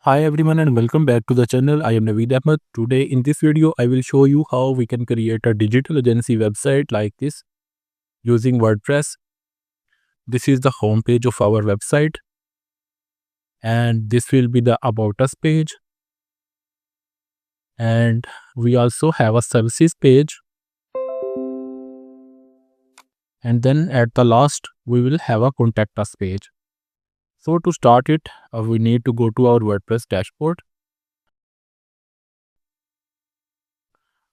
Hi everyone and welcome back to the channel. I am Naveed Ahmed. Today in this video I will show you how we can create a digital agency website like this using WordPress. This is the home page of our website and this will be the About Us page, and we also have a services page, and then at the last we will have a Contact Us page. So to start it, we need to go to our WordPress dashboard.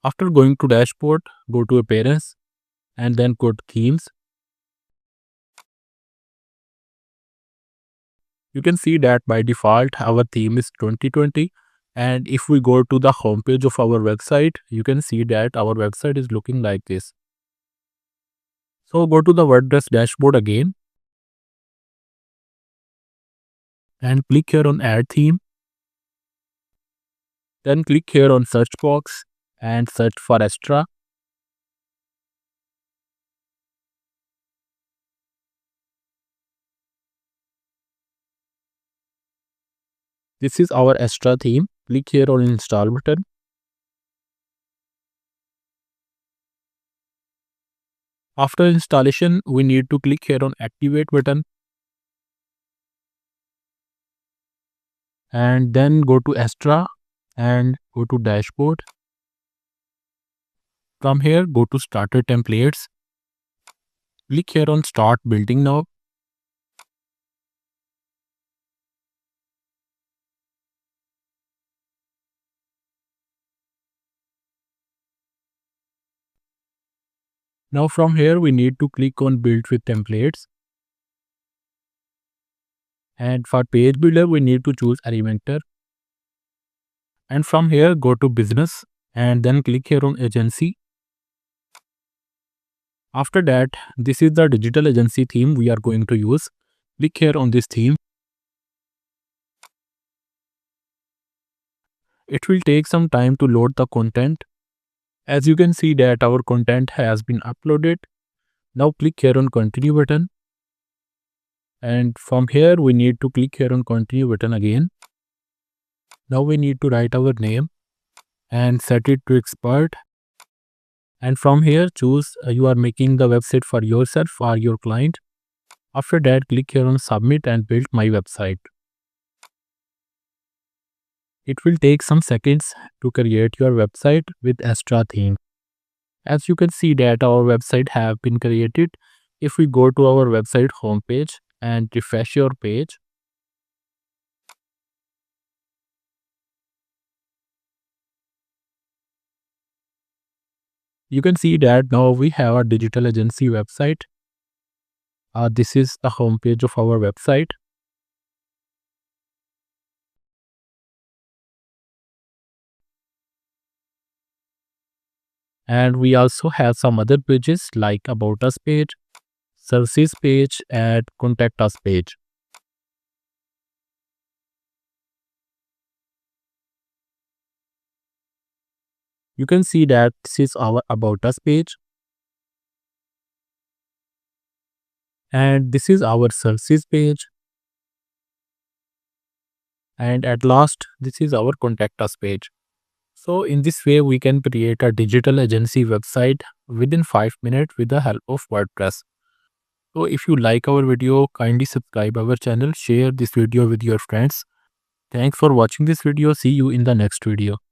After going to dashboard, go to Appearance and then go to Themes. You can see that by default our theme is 2020, and if we go to the homepage of our website, you can see that our website is looking like this. So go to the WordPress dashboard again and click here on Add Theme. Then click here on Search box and search for Astra. This is our Astra theme. Click here on Install button. After installation, we need to click here on Activate button and then go to Astra and go to Dashboard. From here, go to Starter Templates. Click here on Start Building Now. Now from here, we need to click on Build with Templates. And for Page Builder, we need to choose Elementor. And from here, go to Business and then click here on Agency. After that, this is the digital agency theme we are going to use. Click here on this theme. It will take some time to load the content. As you can see that our content has been uploaded. Now click here on Continue button. And from here, we need to click here on Continue button again. Now we need to write our name and set it to expert. And from here, choose you are making the website for yourself or your client. After that, click here on Submit and Build My Website. It will take some seconds to create your website with Astra theme. As you can see that our website have been created. If we go to our website homepage and refresh your page, you can see that now we have a digital agency website. This is the homepage of our website. And we also have some other pages like About Us page, Services page, and Contact Us page. You can see that this is our About Us page. And this is our Services page. And at last, this is our Contact Us page. So in this way, we can create a digital agency website within 5 minutes with the help of WordPress. So if you like our video, kindly subscribe our channel, share this video with your friends. Thanks for watching this video. See you in the next video.